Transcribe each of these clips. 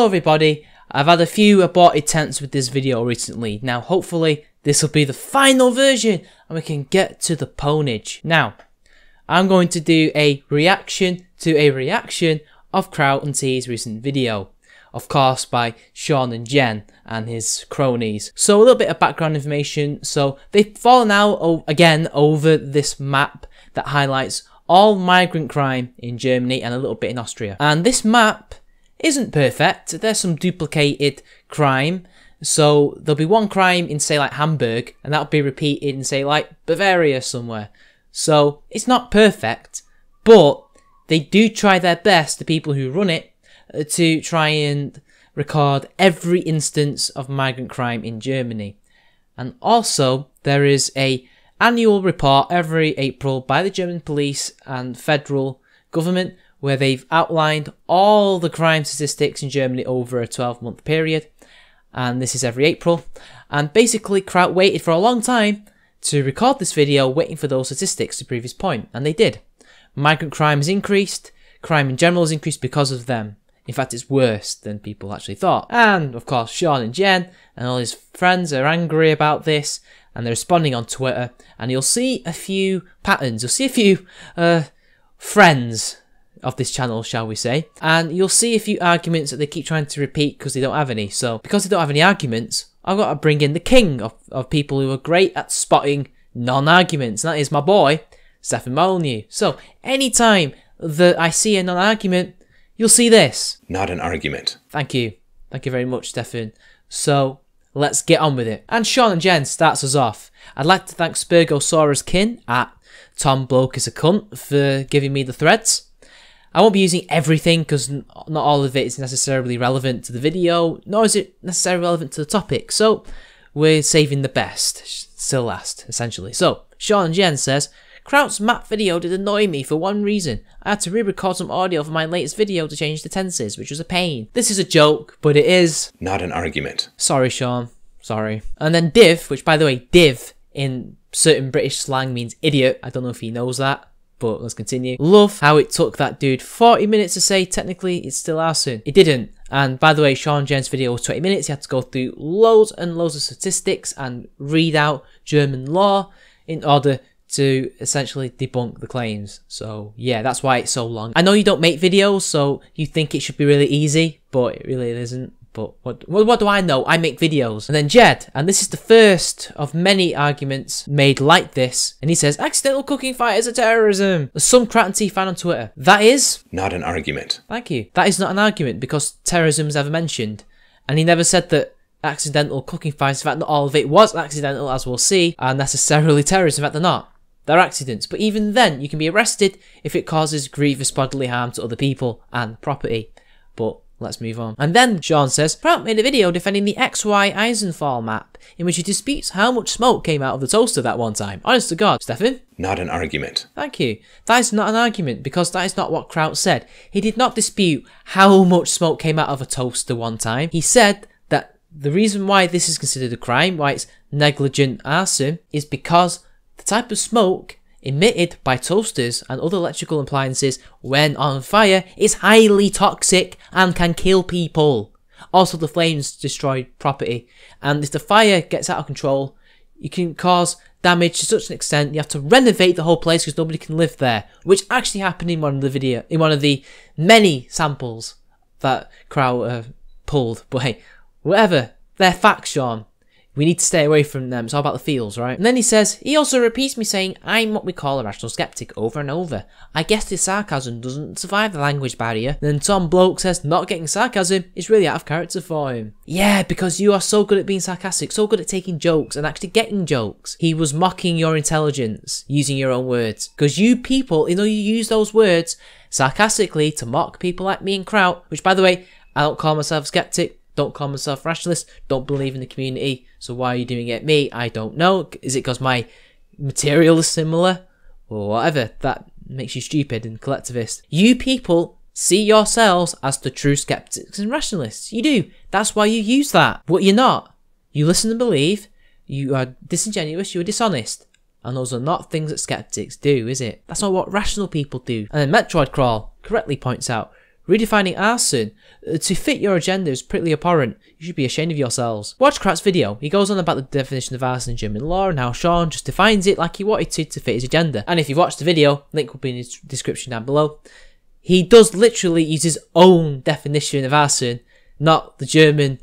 So everybody, I've had a few aborted attempts with this video recently. Now hopefully this will be the final version and we can get to the ponage. Now, I'm going to do a reaction to a reaction of Kraut and T's recent video. Of course by Shaun and Jenn and his cronies. So a little bit of background information. So they've fallen out again over this map that highlights all migrant crime in Germany and a little bit in Austria. And this map isn't perfect. There's some duplicated crime. So there'll be one crime in, say, like Hamburg, and that'll be repeated in, say, like Bavaria somewhere. So it's not perfect, but they do try their best, the people who run it, to try and record every instance of migrant crime in Germany. And also there is a annual report every April by the German police and federal government where they've outlined all the crime statistics in Germany over a 12-month period. And this is every April. And basically Kraut waited for a long time to record this video, waiting for those statistics to prove his point. And they did. Migrant crime has increased. Crime in general has increased because of them. In fact, it's worse than people actually thought. And of course, Shaun and Jenn and all his friends are angry about this. And they're responding on Twitter. And you'll see a few patterns. You'll see a few friends of this channel, shall we say. And you'll see a few arguments that they keep trying to repeat because they don't have any. So because they don't have any arguments, I've got to bring in the king of people who are great at spotting non-arguments. And that is my boy, Stefan Molyneux. So anytime that I see a non-argument, you'll see this. Not an argument. Thank you. Thank you very much, Stefan. So let's get on with it. And Shaun and Jenn starts us off. I'd like to thank Spurgosaurus Kin at Tom Bloke is a cunt for giving me the threads. I won't be using everything because not all of it is necessarily relevant to the video, nor is it necessarily relevant to the topic. So we're saving the best, still last, essentially. So Shaun and Jenn says, Kraut's map video did annoy me for one reason. I had to re-record some audio for my latest video to change the tenses, which was a pain. This is a joke, but it is not an argument. Sorry, Shaun. Sorry. And then div, which by the way, div in certain British slang means idiot. I don't know if he knows that. But let's continue. Love how it took that dude 40 minutes to say technically it's still arson. It didn't. And by the way, Shaun and Jenn's video was 20 minutes. He had to go through loads and loads of statistics and read out German law in order to essentially debunk the claims. So yeah, that's why it's so long. I know you don't make videos, so you think it should be really easy, but it really isn't. But what do I know? I make videos. And then Jed, and this is the first of many arguments made like this, and he says, accidental cooking fires are terrorism. There's some Kraut and T fan on Twitter. That is not an argument. Thank you. That is not an argument because terrorism is ever mentioned. And he never said that accidental cooking fires, in fact not all of it was accidental, as we'll see, are necessarily terrorism. In fact they're not. They're accidents. But even then, you can be arrested if it causes grievous bodily harm to other people and property. But let's move on. And then Shaun says, Kraut made a video defending the XY Eisenfall map, in which he disputes how much smoke came out of the toaster that one time. Honest to God, Stefan? Not an argument. Thank you. That is not an argument, because that is not what Kraut said. He did not dispute how much smoke came out of a toaster one time. He said that the reason why this is considered a crime, why it's negligent arson, is because the type of smoke emitted by toasters and other electrical appliances when on fire is highly toxic and can kill people. Also, the flames destroy property, and if the fire gets out of control, you can cause damage to such an extent you have to renovate the whole place because nobody can live there, which actually happened in one of the many samples that Kraut pulled. But hey, whatever, they're facts, Shaun. We need to stay away from them. It's all about the feels, right? And then he says, he also repeats me saying, I'm what we call a rational skeptic over and over. I guess this sarcasm doesn't survive the language barrier. Then Tom Bloke says, not getting sarcasm is really out of character for him. Yeah, because you are so good at being sarcastic, so good at taking jokes and actually getting jokes. He was mocking your intelligence, using your own words. Because you people, you use those words sarcastically to mock people like me and Kraut, which by the way, I don't call myself a skeptic. Don't call myself rationalist, don't believe in the community, so why are you doing it at me? I don't know. Is it because my material is similar? Or whatever, that makes you stupid and collectivist. You people see yourselves as the true skeptics and rationalists. You do. That's why you use that. But you're not. You listen and believe, you are disingenuous, you are dishonest. And those are not things that skeptics do, is it? That's not what rational people do. And then Metroid Crawl correctly points out, redefining arson to fit your agenda is pretty abhorrent. You should be ashamed of yourselves. Watch Kraut's video. He goes on about the definition of arson in German law and how Shaun just defines it like he wanted to fit his agenda. And if you've watched the video, link will be in the description down below. He does literally use his own definition of arson, not the German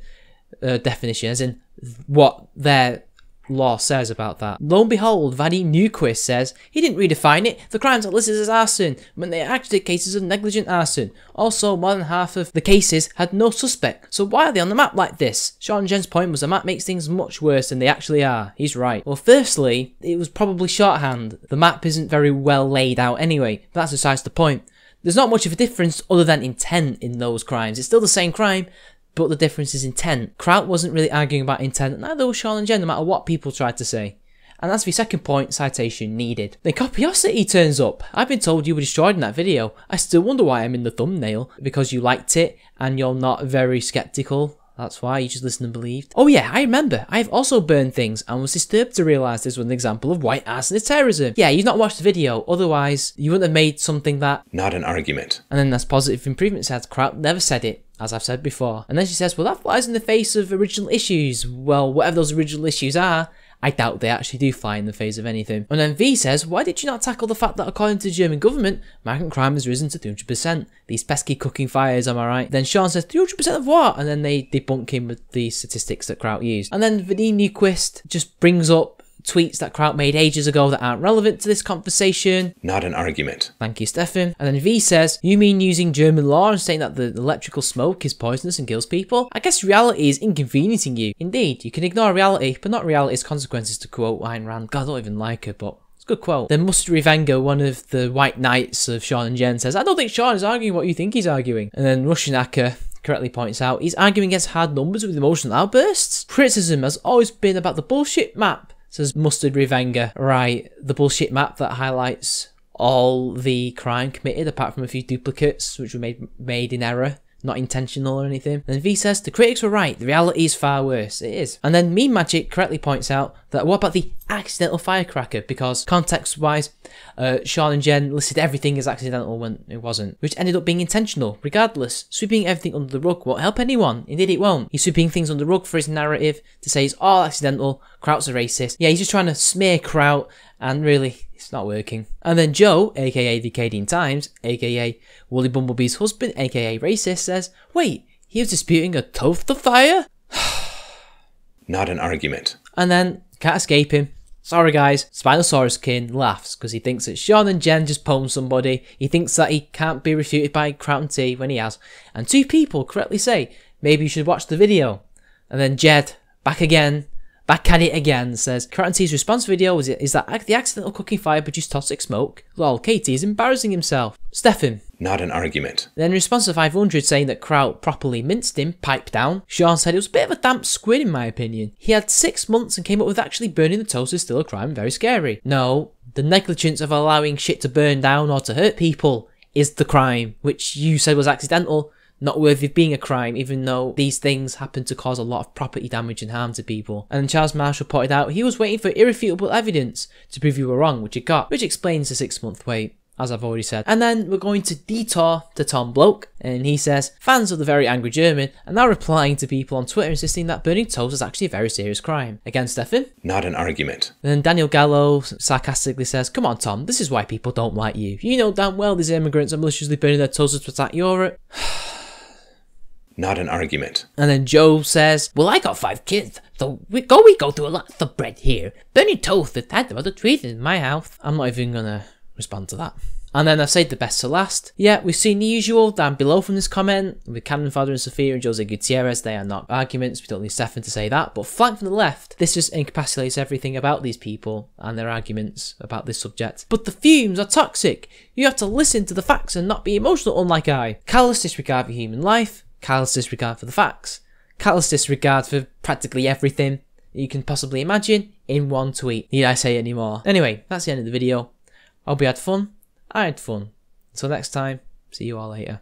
definition, as in what their law says about that. Lo and behold, Vadim Newquist says he didn't redefine it. The crimes are listed as arson, when they are actually cases of negligent arson. Also, more than half of the cases had no suspect. So why are they on the map like this? Shaun and Jenn's point was the map makes things much worse than they actually are. He's right. Well, firstly, it was probably shorthand. The map isn't very well laid out anyway. But that's besides the point. There's not much of a difference other than intent in those crimes. It's still the same crime, but the difference is intent. Kraut wasn't really arguing about intent, neither was Shaun and Jenn, no matter what people tried to say. And that's the second point, citation needed. Then Copiosity turns up. I've been told you were destroyed in that video. I still wonder why I'm in the thumbnail. Because you liked it, and you're not very skeptical. That's why you just listened and believed. Oh yeah, I remember. I've also burned things and was disturbed to realise this was an example of white arsonist terrorism. Yeah, you've not watched the video, otherwise you wouldn't have made something that... Not an argument. And then that's positive improvement said. Kraut never said it, as I've said before. And then she says, well, that flies in the face of original issues. Well, whatever those original issues are, I doubt they actually do fly in the face of anything. And then V says, why did you not tackle the fact that according to the German government, migrant crime has risen to 300%? These pesky cooking fires, am I right? Then Shaun says, 300% of what? And then they debunk him with the statistics that Kraut used. And then Vadim Newquist just brings up tweets that Kraut made ages ago that aren't relevant to this conversation. Not an argument. Thank you, Stefan. And then V says, you mean using German law and saying that the electrical smoke is poisonous and kills people? I guess reality is inconveniencing you. Indeed, you can ignore reality, but not reality's consequences, to quote Ayn Rand. God, I don't even like her, but it's a good quote. Then Mustard Wenger, one of the white knights of Shaun and Jenn, says, I don't think Shaun is arguing what you think he's arguing. And then Russianacker correctly points out, he's arguing against hard numbers with emotional outbursts. Criticism has always been about the bullshit map, says Mustard Revenger. Right, the bullshit map that highlights all the crime committed, apart from a few duplicates, which were made in error, not intentional or anything. And V says, the critics were right, the reality is far worse. It is. And then Meme Magic correctly points out that what about the accidental firecracker? Because context-wise, Shaun and Jenn listed everything as accidental when it wasn't, which ended up being intentional. Regardless, sweeping everything under the rug won't help anyone. Indeed it won't. He's sweeping things under the rug for his narrative to say it's all accidental, Kraut's a racist. Yeah, he's just trying to smear Kraut, and really, it's not working. And then Joe, aka the Acadian Times, aka Wooly Bumblebee's husband, aka racist, says, wait, he was disputing a toast of fire? Not an argument. And then, can't escape him. Sorry guys, Spinosaurus King laughs because he thinks that Shaun and Jenn just pwned somebody. He thinks that he can't be refuted by Kraut and T when he has. And two people correctly say, maybe you should watch the video. And then Jed, back at it again, says, Kraut and T's response video is that the accidental cooking fire produced toxic smoke. Lol, Katie is embarrassing himself. Stefan. Not an argument. Then in response to 500 saying that Kraut properly minced him, piped down, Shaun said it was a bit of a damp squid in my opinion. He had 6 months and came up with actually burning the toast is still a crime and very scary. No, the negligence of allowing shit to burn down or to hurt people is the crime, which you said was accidental, not worthy of being a crime, even though these things happen to cause a lot of property damage and harm to people. And Charles Marshall pointed out he was waiting for irrefutable evidence to prove you were wrong, which he got, which explains the 6-month wait, as I've already said. And then we're going to detour to Tom Bloke, and he says, fans of the very angry German are now replying to people on Twitter insisting that burning toast is actually a very serious crime. Again, Stefan? Not an argument. Then Daniel Gallo sarcastically says, come on Tom, this is why people don't like you. You know damn well these immigrants are maliciously burning their toasters to attack Europe. Not an argument. And then Joe says, well, I got 5 kids, so we go through a lot of bread here. Burning toast is type of other trees in my house. I'm not even gonna respond to that. And then I've saved the best to last. Yeah, we've seen the usual down below from this comment with Cannon Fodder and Sophia and Jose Gutierrez. They are not arguments. We don't need Stefan to say that. But flanked from the left, this just encapsulates everything about these people and their arguments about this subject. But the fumes are toxic. You have to listen to the facts and not be emotional, unlike I. Callous disregard for human life. Callous disregard for the facts. Callous disregard for practically everything you can possibly imagine in one tweet. Need I say any more? Anyway, that's the end of the video. Hope you had fun. I had fun. Until next time, see you all later.